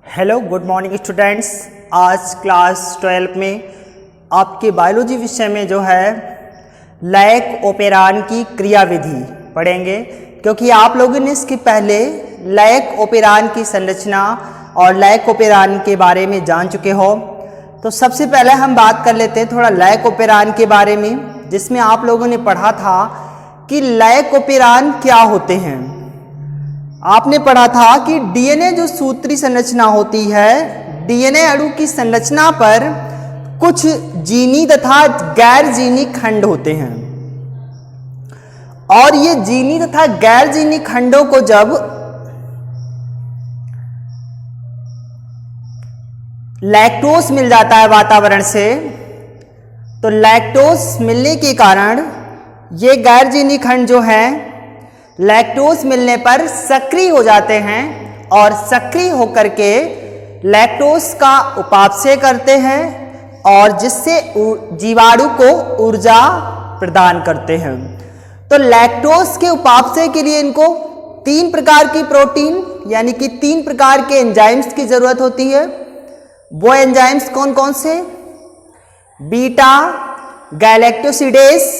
Hello good morning students. आज class 12 में आपके बायोलॉजी विषय में जो है लैक ओपेरान की क्रियाविधि पढ़ेंगे, क्योंकि आप लोगों ने इसके पहले लैक ओपेरान की संरचना और लैक ओपेरान के बारे में जान चुके हो। तो सबसे पहले हम बात कर लेते हैं थोड़ा लैक ओपेरान के बारे में, जिसमें आप लोगों ने पढ़ा था कि लैक ओपेरान क्या होते हैं। आपने पढ़ा था कि डीएनए जो सूत्री संरचना होती है, डीएनए अणु की संरचना पर कुछ जीनी तथा गैर जीनी खंड होते हैं, और ये जीनी तथा गैर जीनी खंडों को जब लैक्टोज मिल जाता है वातावरण से, तो लैक्टोज मिलने के कारण ये गैर जीनी खंड जो हैं लैक्टोज मिलने पर सक्रिय हो जाते हैं, और सक्रिय होकर के लैक्टोज का उपापचय करते हैं और जिससे जीवाणु को ऊर्जा प्रदान करते हैं। तो लैक्टोज के उपापचय के लिए इनको 3 प्रकार की प्रोटीन यानी कि 3 प्रकार के एंजाइम्स की जरूरत होती है। वो एंजाइम्स कौन कौन से? बीटा गैलेक्टोसिडेस,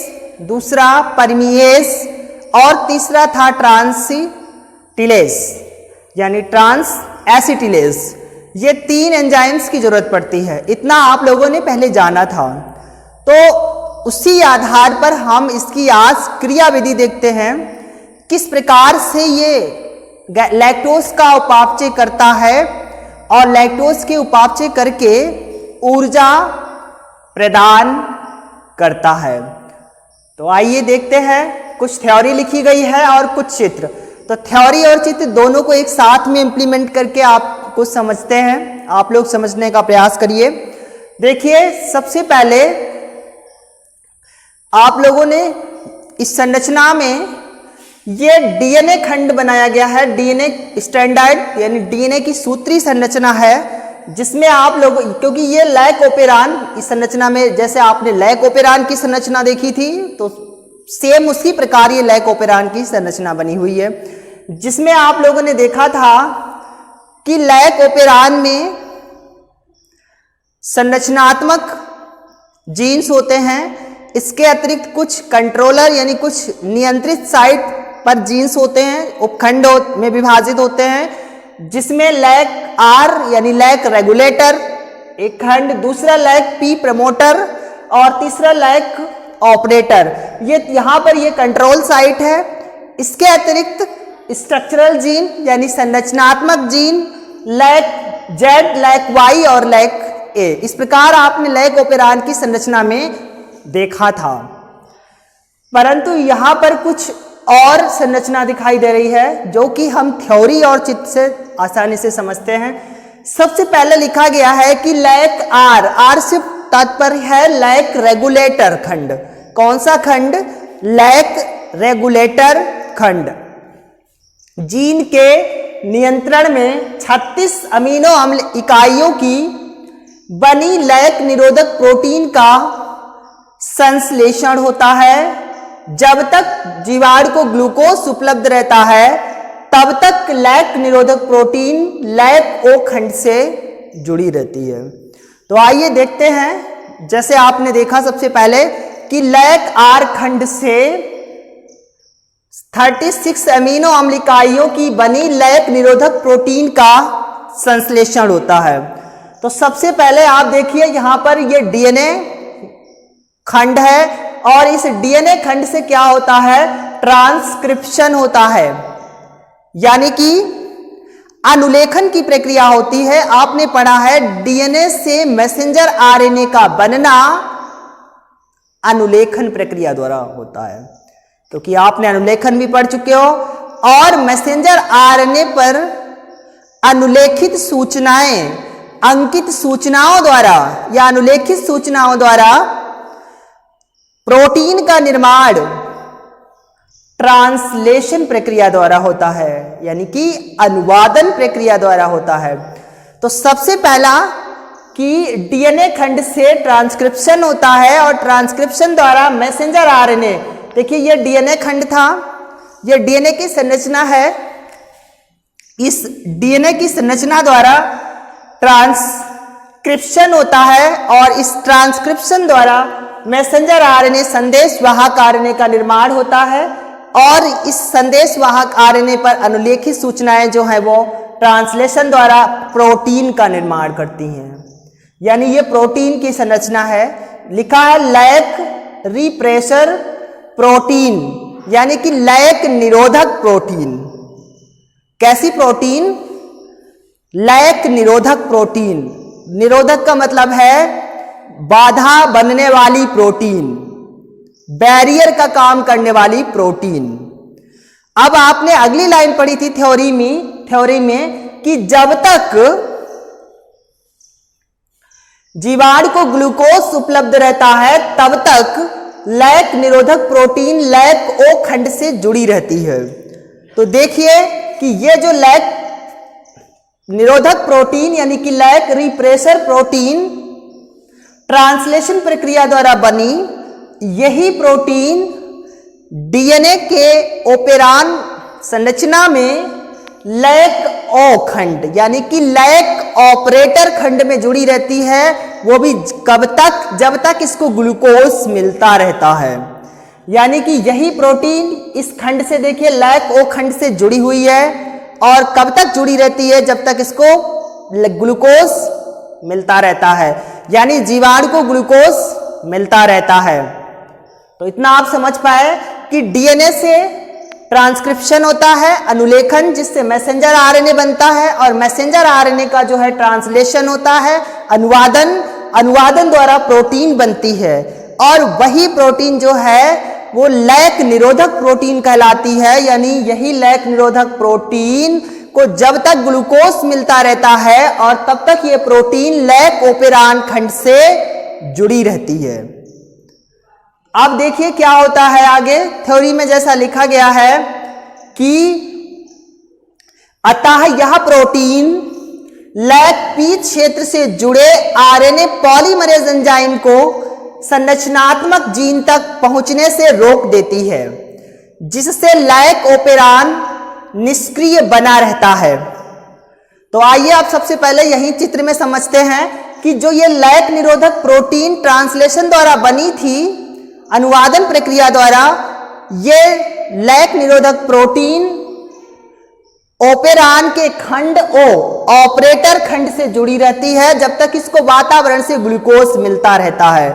दूसरा परमीएस, और तीसरा था ट्रांसएसिटिलेस यानी ट्रांस एसिटिलेस। ये 3 एंजाइम्स की जरूरत पड़ती है, इतना आप लोगों ने पहले जाना था। तो उसी आधार पर हम इसकी आज क्रियाविधि देखते हैं, किस प्रकार से ये लैक्टोज का उपापचय करता है और लैक्टोज के उपापचय करके ऊर्जा प्रदान करता है। तो आइए देखते हैं। कुछ थ्योरी लिखी गई है और कुछ चित्र। तो थ्योरी और चित्र दोनों को एक साथ में इंप्लीमेंट करके आप कुछ समझते हैं। आप लोग समझने का प्रयास करिए। देखिए, सबसे पहले आप लोगों ने इस संरचना में ये डीएनए खंड बनाया गया है। डीएनए स्टैंडर्ड यानी डीएनए की सूत्री संरचना है, जिसमें आप लोग, क्योंकि ये लैक ओपेरान इस संरचना में, जैसे आपने लैक ओपेरान की संरचना देखी थी, तो सेम उसी प्रकार ये लैक ओपेरान की संरचना बनी हुई है, जिसमें आप लोगों ने देखा था कि लैक ओपेरान में संरचनात्मक जीन्स होते हैं। इसके अतिरिक्त कुछ कंट्रोलर यानी कुछ नियंत्रित साइट पर जीन्स होते हैं, उपखंड में विभाजित होते हैं, जिसमें लैक आर यानी लैक रेगुलेटर एक खंड, दूसरा लैक पी प्रमोटर और तीसरा लैक ऑपरेटर। ये यहाँ पर ये कंट्रोल साइट है। इसके अतिरिक्त स्ट्रक्चरल जीन यानी संरचनात्मक gene lac Z, lac Y और लैक ए। इस प्रकार आपने लैक ओपेरान की संरचना में देखा था, परंतु यहाँ पर कुछ और संरचना दिखाई दे रही है, जो कि हम थ्योरी और चित्र से आसानी से समझते हैं। सबसे पहले लिखा गया है कि लैक आर, आर से तात्पर्य है लैक रेगुलेटर खंड। कौन सा खंड? लैक रेगुलेटर खंड। जीन के नियंत्रण में 36 अमीनो अम्ल इकाइयों की बनी लैक निरोधक प्रोटीन का संश्लेषण होता है। जब तक जीवाणु को ग्लूकोज उपलब्ध रहता है, तब तक लैक निरोधक प्रोटीन लैक ओ खंड से जुड़ी रहती है। तो आइए देखते हैं। जैसे आपने देखा सबसे पहले कि लैक आर खंड से 36 अमीनो अम्ल इकाइयों की बनी लैक निरोधक प्रोटीन का संश्लेषण होता है। तो सबसे पहले आप देखिए, यहां पर ये डीएनए खंड है, और इस डीएनए खंड से क्या होता है? ट्रांसक्रिप्शन होता है, यानी कि अनुलेखन की प्रक्रिया होती है। आपने पढ़ा है डीएनए से मैसेंजर आरएनए का बनना अनुलेखन प्रक्रिया द्वारा होता है, क्योंकि आपने अनुलेखन भी पढ़ चुके हो। और मैसेंजर आरएनए पर अनुलेखित सूचनाएं अंकित सूचनाओं द्वारा या अनुलेखित सूचनाओं द्वारा प्रोटीन का निर्माण ट्रांसलेशन प्रक्रिया द्वारा होता है, यानी कि अनुवादन प्रक्रिया द्वारा होता है। तो सबसे पहला कि डीएनए खंड से ट्रांसक्रिप्शन होता है, और ट्रांसक्रिप्शन द्वारा मैसेंजर आरएनए। देखिए, ये डीएनए खंड था, ये डीएनए की संरचना है। इस डीएनए की संरचना द्वारा ट्रांसक्रिप्शन होता है और इस ट्रांसक्रिप्शन द्वारा मैसेंजर आरएनए संदेश वाहक आरएनए का निर्माण होता है और इस संदेश वाहक आरएनए पर अनुलेखित सूचनाएं जो है वो ट्रांसलेशन द्वारा प्रोटीन का निर्माण करती हैं। यानी ये प्रोटीन की संरचना है। लिखा है लैक रिप्रेशर प्रोटीन, यानी कि लैक निरोधक प्रोटीन। कैसी प्रोटीन? लैक निरोधक प्रोटीन। निरोधक का मतलब है बाधा बनने वाली प्रोटीन, बैरियर का काम करने वाली प्रोटीन। अब आपने अगली लाइन पढ़ी थी थ्योरी में कि जब तक जीवाणु को ग्लूकोज उपलब्ध रहता है तब तक लैक निरोधक प्रोटीन लैक ओ खंड से जुड़ी रहती है। तो देखिए कि ये जो लैक निरोधक प्रोटीन यानी कि लैक रिप्रेशर प्रोटीन ट्रांसलेशन प्रक्रिया द्वारा बनी, यही प्रोटीन डीएनए के ओपेरान संरचना में लैक ओ खंड यानी कि लैक ऑपरेटर खंड में जुड़ी रहती है। वो भी कब तक? जब तक इसको ग्लूकोज मिलता रहता है। यानी कि यही प्रोटीन इस खंड से देखिए लैक ओ खंड से जुड़ी हुई है और कब तक जुड़ी रहती है? जब तक इसको ग्लूकोज मिलता रहता है, यानी जीवाणु को ग्लूकोज मिलता रहता है। तो इतना आप समझ पाए कि डीएनए से ट्रांसक्रिप्शन होता है, अनुलेखन, जिससे मैसेंजर आरएनए बनता है और मैसेंजर आरएनए का जो है ट्रांसलेशन होता है, अनुवादन द्वारा प्रोटीन बनती है और वही प्रोटीन जो है वो लैक निरोधक प्रोटीन कहलाती है। यानी यही लैक निरोधक प्रोटीन को जब तक ग्लूकोज मिलता रहता है और तब तक ये प्रोटीन लैक ओपेरान खंड से जुड़ी रहती है। अब देखिए क्या होता है आगे थ्योरी में, जैसा लिखा गया है कि अतः यह प्रोटीन लैक पी क्षेत्र से जुड़े आरएनए पॉलीमरेज एंजाइम को संरचनात्मक जीन तक पहुंचने से रोक देती है, जिससे लैक ओपेरान निष्क्रिय बना रहता है। तो आइए आप सबसे पहले यही चित्र में समझते हैं कि जो ये लैक निरोधक प्रोटीन ट्रांसलेशन द्वारा बनी थी, अनुवादन प्रक्रिया द्वारा, ये लैक निरोधक प्रोटीन ओपेरान के खंड ओ ऑपरेटर खंड से जुड़ी रहती है जब तक इसको वातावरण से ग्लूकोज मिलता रहता है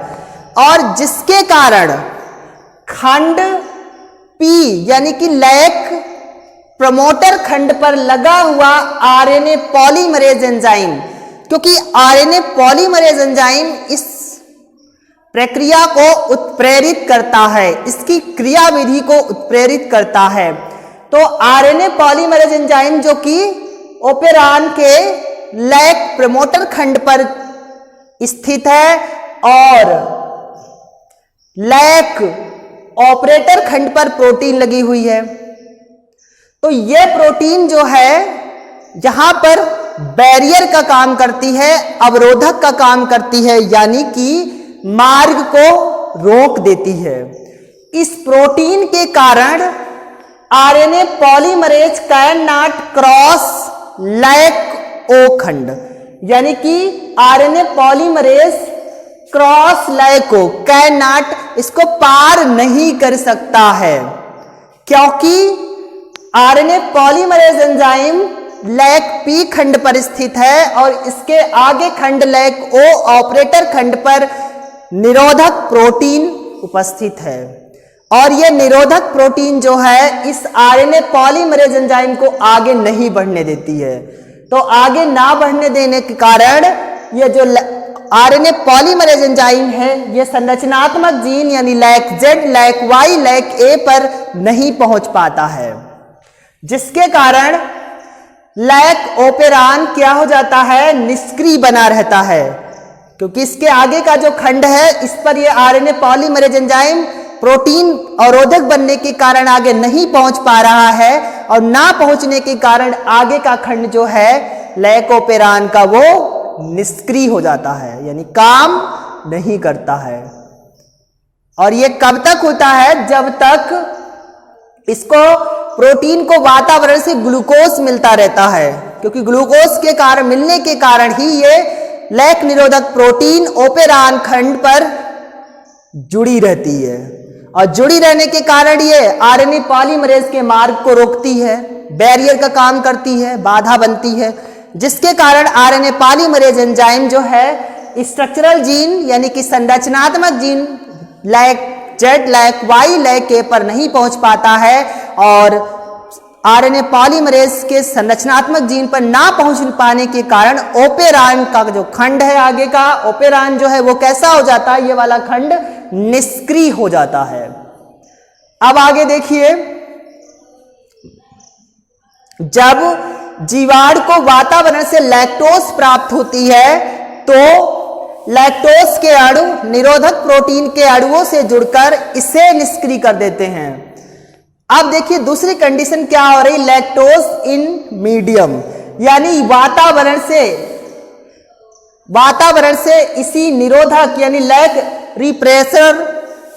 और जिसके कारण खंड पी यानी कि लैक प्रमोटर खंड पर लगा हुआ आरएनए पॉलीमरेज एंजाइम, क्योंकि आरएनए पॉलीमरेज एंजाइम इस प्रक्रिया को उत्प्रेरित करता है, इसकी क्रियाविधि को उत्प्रेरित करता है। तो आरएनए पॉलीमरेज एंजाइम जो कि ओपेरान के लैक प्रमोटर खंड पर स्थित है और लैक ऑपरेटर खंड पर प्रोटीन लगी हुई है। तो यह प्रोटीन जो है यहां पर बैरियर का काम करती है, अवरोधक का काम करती है, यानी कि मार्ग को रोक देती है। इस प्रोटीन के कारण RNA polymerase can not cross lac O खंड, यानी कि RNA polymerase cross lac O can not, इसको पार नहीं कर सकता है, क्योंकि RNA polymerase enzyme lac P खंड पर स्थित है और इसके आगे खंड लैक ओ ऑपरेटर खंड पर निरोधक प्रोटीन उपस्थित है और यह निरोधक प्रोटीन जो है इस आरएनए पॉलीमरेज एंजाइम को आगे नहीं बढ़ने देती है। तो आगे ना बढ़ने देने के कारण यह जो आरएनए पॉलीमरेज एंजाइम है ये संरचनात्मक जीन यानी lac Z, lac Y, lac A पर नहीं पहुंच पाता है, जिसके कारण लैक ओपेरान क्या हो जाता है? निष्क्रिय बना रहता है, क्योंकि इसके आगे का जो खंड है इस पर ये आरएनए पॉलीमरेज एंजाइम प्रोटीन अवरोधक बनने के कारण आगे नहीं पहुंच पा रहा है और ना पहुंचने के कारण आगे का खंड जो है लैक ओपेरान का वो निष्क्रिय हो जाता है, यानी काम नहीं करता है। और ये कब तक होता है? जब तक इसको प्रोटीन को वातावरण से ग्लूकोज मिलता रहता है, क्योंकि ग्लूकोज के कारण मिलने के कारण ही ये लैक निरोधक प्रोटीन ओपेरान खंड पर जुड़ी रहती है, और जुड़ी रहने के कारण ये आरएनए पॉलीमरेज के मार्ग को रोकती है, बैरियर का काम करती है, बाधा बनती है, जिसके कारण आरएनए पॉलीमरेज एंजाइम जो है स्ट्रक्चरल जीन यानी कि संरचनात्मक gene lac Z lac Y lac A पर नहीं पहुंच पाता है, और आरएनए पॉलीमरेज के संरचनात्मक जीन पर ना पहुंच पाने के कारण ओपेरान का जो खंड है आगे का ओपेरान जो है वो कैसा हो जाता है, ये वाला खंड निष्क्रिय हो जाता है। अब आगे देखिए, जब जीवाणु को वातावरण से लैक्टोज प्राप्त होती है तो लैक्टोज के अणु निरोधक प्रोटीन के अणुओं से जुड़कर इसे निष्क्रिय कर देते हैं। अब देखिए दूसरी कंडीशन क्या हो रही, लैक्टोज इन मीडियम, यानी वातावरण से इसी निरोधक यानी लैक रिप्रेसर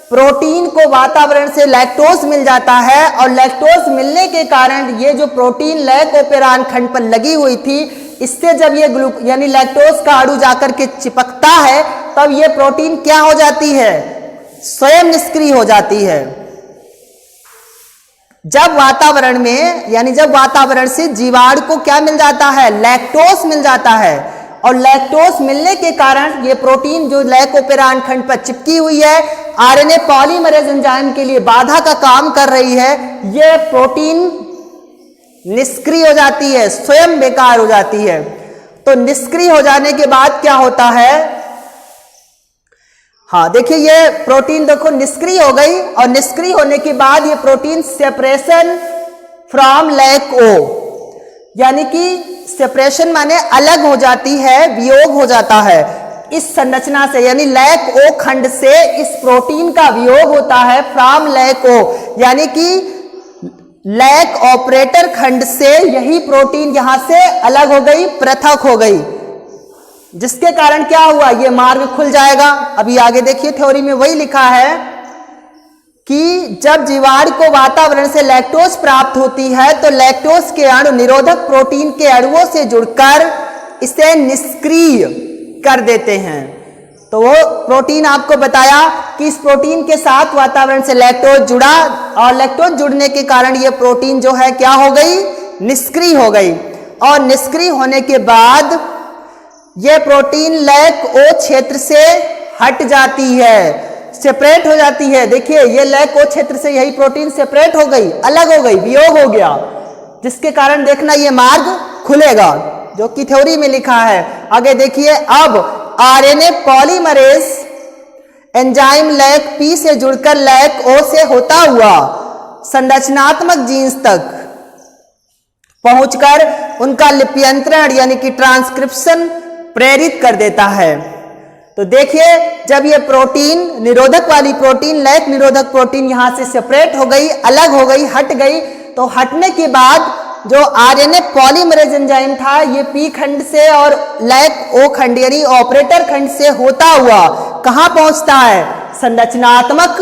प्रोटीन को वातावरण से लैक्टोज मिल जाता है, और लैक्टोज मिलने के कारण ये जो प्रोटीन लैक ओपेरान खंड पर लगी हुई थी, इससे जब ये यानी लैक्टोज का अणु जाकर के चिपकता है तब ये प्रोटीन क्या हो जाती है, स्वयं निष्क्रिय हो जाती है। जब वातावरण में यानी जब वातावरण से जीवाणु को क्या मिल जाता है, लैक्टोज मिल जाता है, और लैक्टोज मिलने के कारण ये प्रोटीन जो लैक ओपेरान खंड पर चिपकी हुई है आरएनए पॉलीमरेज एंजाइम के लिए बाधा का काम कर रही है, ये प्रोटीन निष्क्रिय हो जाती है, स्वयं बेकार हो जाती है। तो निष्क्रिय हो जाने के बाद क्या होता है, हाँ देखिए ये प्रोटीन देखो निष्क्रिय हो गई, और निष्क्रिय होने के बाद ये प्रोटीन सेपरेशन फ्रॉम लैक ओ, यानी कि सेपरेशन माने अलग हो जाती है, वियोग हो जाता है इस संरचना से, यानी लैक ओ खंड से इस प्रोटीन का वियोग होता है फ्रॉम लैक ओ, यानी कि लैक ऑपरेटर खंड से यही प्रोटीन यहां से अलग हो गई, पृथक हो गई, जिसके कारण क्या हुआ, ये मार्ग खुल जाएगा। अभी आगे देखिए थ्योरी में वही लिखा है कि जब जीवाणु को वातावरण से लैक्टोज प्राप्त होती है तो लैक्टोज के अणु निरोधक प्रोटीन के अणुओं से जुड़कर इसे निष्क्रिय कर देते हैं। तो वो प्रोटीन आपको बताया कि इस प्रोटीन के साथ वातावरण से लैक्टोज जुड़ा, और लैक्टोज जुड़ने के कारण ये प्रोटीन जो है क्या हो गई, निष्क्रिय हो गई, और निष्क्रिय होने के बाद ये प्रोटीन लैक ओ क्षेत्र से हट जाती है, सेपरेट हो जाती है। देखिए ये लैक ओ क्षेत्र से यही प्रोटीन सेपरेट हो गई, अलग हो गई, वियोग हो गया, जिसके कारण देखना ये मार्ग खुलेगा, जो कि थ्योरी में लिखा है। आगे देखिए, अब RNA polymerase enzyme lac P से जुड़कर लैक ओ से होता हुआ संरचनात्मक जीन्स तक पहुंचकर उनका लिप्यंतरण यानी कि ट्रांसक्रिप्शन प्रेरित कर देता है। तो देखिए जब ये प्रोटीन निरोधक वाली प्रोटीन लैक निरोधक प्रोटीन यहां से सेपरेट हो गई, अलग हो गई, हट गई, तो हटने के बाद जो आरएनए पॉलीमरेज एंजाइम था ये पी खंड से और लैक ओ खंड यानी ऑपरेटर खंड से होता हुआ कहां पहुंचता है, संरचनात्मक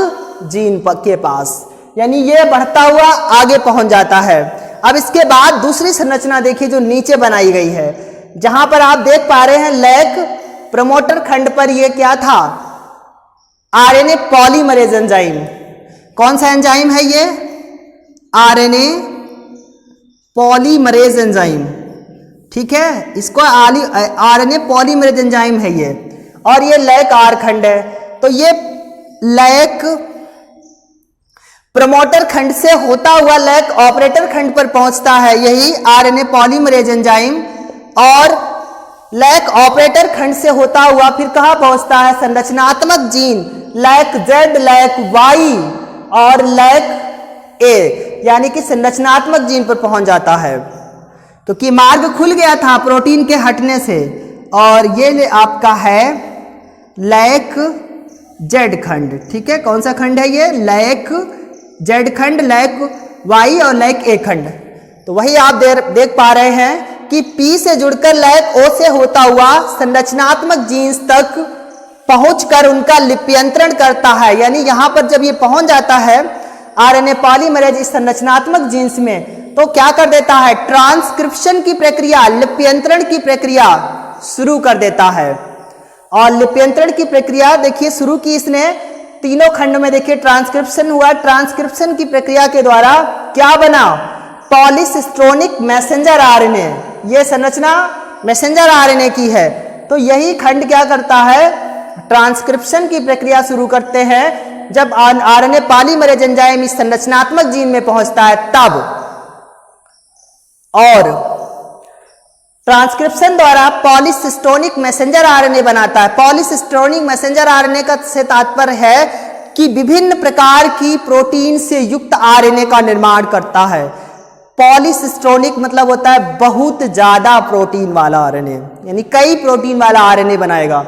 जीन के पास, यानी ये बढ़ता हुआ आगे पहुंच जाता है। अब इसके बाद दूसरी संरचना देखिए जो नीचे बनाई गई है, जहां पर आप देख पा रहे हैं लैक प्रमोटर खंड पर ये क्या था, आरएनए पॉलीमरेज एंजाइम। कौन सा एंजाइम है ये, आरएनए पॉलीमरेज एंजाइम, ठीक है, इसको आरएनए पॉलीमरेज एंजाइम है ये, और ये लैक आर खंड है। तो ये लैक प्रमोटर खंड से होता हुआ लैक ऑपरेटर खंड पर पहुंचता है यही आरएनए पॉलीमरेज एंजाइम, और लैक ऑपरेटर खंड से होता हुआ फिर कहां पहुंचता है, संरचनात्मक gene lac Z, lac Y और लैक ए, यानी कि संरचनात्मक जीन पर पहुंच जाता है। तो कि मार्ग खुल गया था प्रोटीन के हटने से, और ये आपका है लैक जेड खंड, ठीक है, कौन सा खंड है ये, लैक जेड खंड, लैक वाई और लैक ए खंड। तो वही आप देख पा रहे हैं कि पी से जुड़कर लैक ओ से होता हुआ संरचनात्मक जीन्स तक पहुंचकर उनका लिप्यंतरण करता है, यानी यहां पर जब ये पहुंच जाता है आरएनए पॉलीमरेज इस संरचनात्मक जीन्स में, तो क्या कर देता है, ट्रांसक्रिप्शन की प्रक्रिया, लिप्यंतरण की प्रक्रिया शुरू कर देता है। और लिप्यंतरण की प्रक्रिया देखिए शुरू की इसने तीनों खंड में, देखिए ट्रांसक्रिप्शन हुआ। ट्रांसक्रिप्शन की प्रक्रिया के द्वारा क्या बना, पॉलीसिस्टोनिक मैसेंजर आरएनए। ये संरचना मैसेंजर आरएनए की है। तो यही खंड क्या करता है, ट्रांसक्रिप्शन की प्रक्रिया शुरू करते हैं। जब आरएनए पॉलीमरेज एंजाइम इस संरचनात्मक जीन में पहुंचता है तब, और ट्रांसक्रिप्शन द्वारा पॉलीसिस्टोनिक मैसेंजर आरएनए बनाता है। पॉलीसिस्टोनिक मैसेंजर आरएनए का से तात्पर्य है कि विभिन्न प्रकार की प्रोटीन से युक्त आरएनए का निर्माण करता है। पॉलीसिस्टोनिक मतलब होता है बहुत ज्यादा प्रोटीन वाला आरएनए, यानी कई प्रोटीन वाला आरएनए बनाएगा।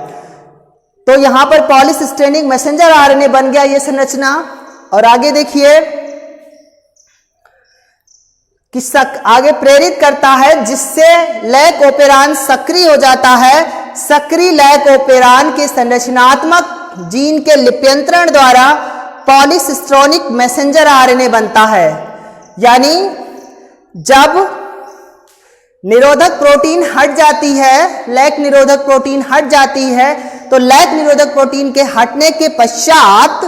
तो यहां पर पॉलीसिस्टोनिक मैसेंजर आरएनए बन गया ये संरचना। और आगे देखिए कि आगे प्रेरित करता है, जिससे लैक ओपेरान सक्रिय हो जाता है। सक्रिय लैक ओपेरान के संरचनात्मक जीन के लिप्यंतरण द्वारा पॉलीसिस्टोनिक मैसेंजर आरएनए बनता है। यानी जब निरोधक प्रोटीन हट जाती है, लैक निरोधक प्रोटीन हट जाती है, तो लैक निरोधक प्रोटीन के हटने के पश्चात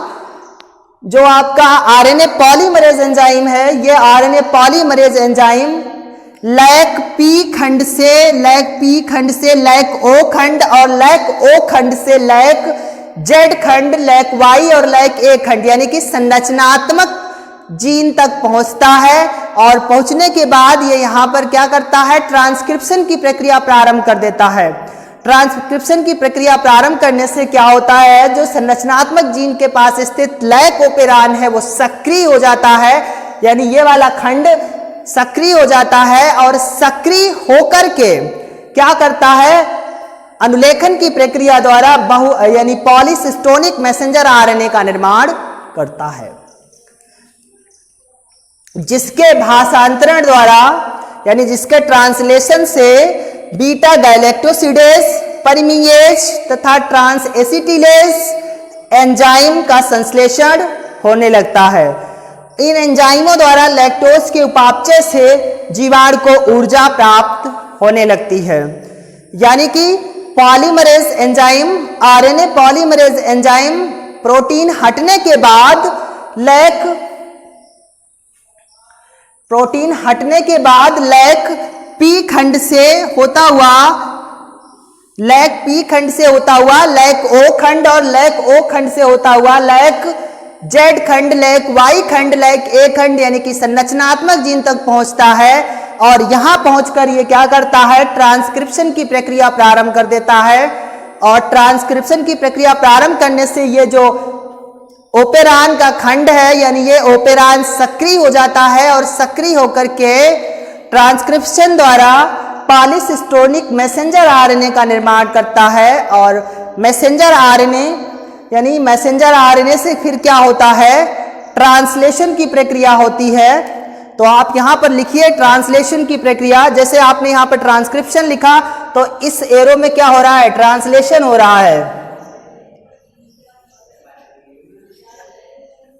जो आपका आरएनए पॉलीमरेज एंजाइम है, ये RNA polymerase enzyme lac P खंड से लैक ओ खंड और लैक ओ खंड से लैक जेड खंड, लैक वाई और लैक ए खंड, यानी कि संरचनात्मक जीन तक पहुंचता है। और पहुंचने के बाद ये यहां पर क्या करता है, ट्रांसक्रिप्शन की प्रक्रिया प्रारंभ कर देता है। ट्रांसक्रिप्शन की प्रक्रिया प्रारंभ करने से क्या होता है, जो संरचनात्मक जीन के पास स्थित लैक ओपेरान है वो सक्रिय हो जाता है, यानी ये वाला खंड सक्रिय हो जाता है। और सक्रिय होकर के क्या करता है, अनुलेखन की प्रक्रिया द्वारा यानी पॉलीसिस्टोनिक मैसेंजर आरएनए का निर्माण करता है, जिसके भाषांतरण द्वारा यानी जिसके ट्रांसलेशन से बीटा गैलेक्टोसिडेज, परमीएज तथा ट्रांस एसिटिलेज एंजाइम का संश्लेषण होने लगता है। इन एंजाइमों द्वारा लैक्टोज के उपापचय से जीवाणु को ऊर्जा प्राप्त होने लगती है। यानी कि polymerase enzyme, RNA polymerase enzyme protein हटने के बाद लैक पी खंड से होता हुआ लैक ओ खंड और लैक ओ खंड से होता हुआ लैक जेड खंड, लैक वाई खंड, लैक ए खंड, यानी कि संरचनात्मक जीन तक पहुंचता है। और यहां पहुंचकर ये क्या करता है, ट्रांसक्रिप्शन की प्रक्रिया प्रारंभ कर देता है। और ट्रांसक्रिप्शन की प्रक्रिया प्रारंभ करने से ये जो ओपेरान का खंड है, यानी ये ओपेरान सक्रिय हो जाता है और सक्रिय होकर के ट्रांसक्रिप्शन द्वारा पॉलीसिस्टोनिक मैसेंजर आरएनए का निर्माण करता है। और मैसेंजर आरएनए से फिर क्या होता है, ट्रांसलेशन की प्रक्रिया होती है। तो आप यहां पर लिखिए ट्रांसलेशन की प्रक्रिया। जैसे आपने यहां पर ट्रांसक्रिप्शन लिखा तो इस एरो में क्या हो रहा है, ट्रांसलेशन हो रहा है,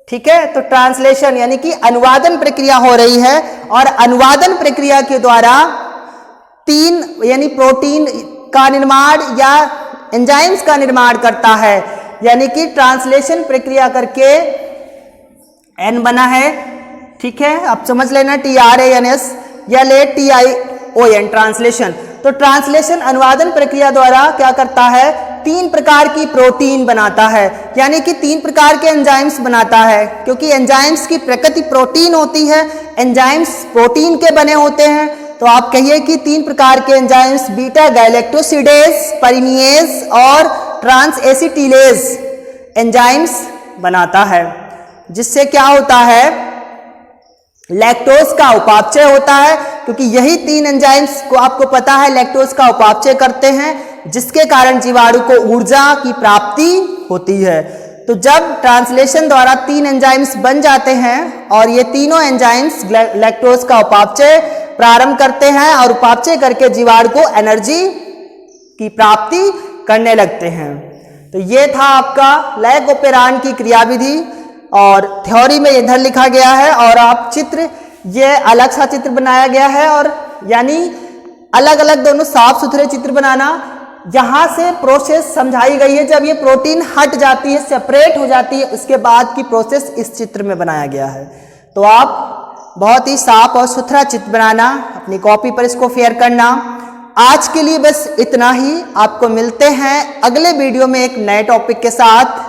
ठीक है। तो ट्रांसलेशन यानी कि अनुवादन प्रक्रिया हो रही है। और अनुवादन प्रक्रिया के द्वारा यानी प्रोटीन का निर्माण या एंजाइम्स का निर्माण करता है। यानी कि ट्रांसलेशन प्रक्रिया करके एन बना है, ठीक है, आप समझ लेना, TRANS या ले TION ट्रांसलेशन। तो ट्रांसलेशन अनुवादन प्रक्रिया द्वारा क्या करता है, 3 प्रकार की प्रोटीन बनाता है, यानी कि 3 प्रकार के एंजाइम्स बनाता है। क्योंकि एंजाइम्स की प्रकृति प्रोटीन होती है, एंजाइम्स प्रोटीन के बने होते हैं। तो आप कहिए कि 3 प्रकार के एंजाइम्स बीटा गैलेक्टोसिडेज, परमीएज और ट्रांस एसिटिलेज एंजाइम्स बनाता है, जिससे क्या होता है, लैक्टोज का उपापचय होता है। क्योंकि यही 3 एंजाइम्स को आपको पता है लैक्टोज का उपापचय करते हैं, जिसके कारण जीवाणु को ऊर्जा की प्राप्ति होती है। तो जब ट्रांसलेशन द्वारा 3 एंजाइम्स बन जाते हैं और ये तीनों एंजाइम्स लैक्टोज का उपापचय प्रारंभ करते हैं और उपापचय करके जीवाणु को एनर्जी की प्राप्ति करने लगते हैं। तो ये था आपका लैक ओपेरान की क्रियाविधि और थ्योरी में इधर लिखा गया है। और आप चित्र ये अलग सा चित्र बनाया गया है, और यानी अलग अलग दोनों साफ सुथरे चित्र बनाना। यहाँ से प्रोसेस समझाई गई है, जब ये प्रोटीन हट जाती है, सेपरेट हो जाती है, उसके बाद की प्रोसेस इस चित्र में बनाया गया है। तो आप बहुत ही साफ और सुथरा चित्र बनाना, अपनी कॉपी पर इसको फेयर करना। आज के लिए बस इतना ही। आपको मिलते हैं अगले वीडियो में एक नए टॉपिक के साथ।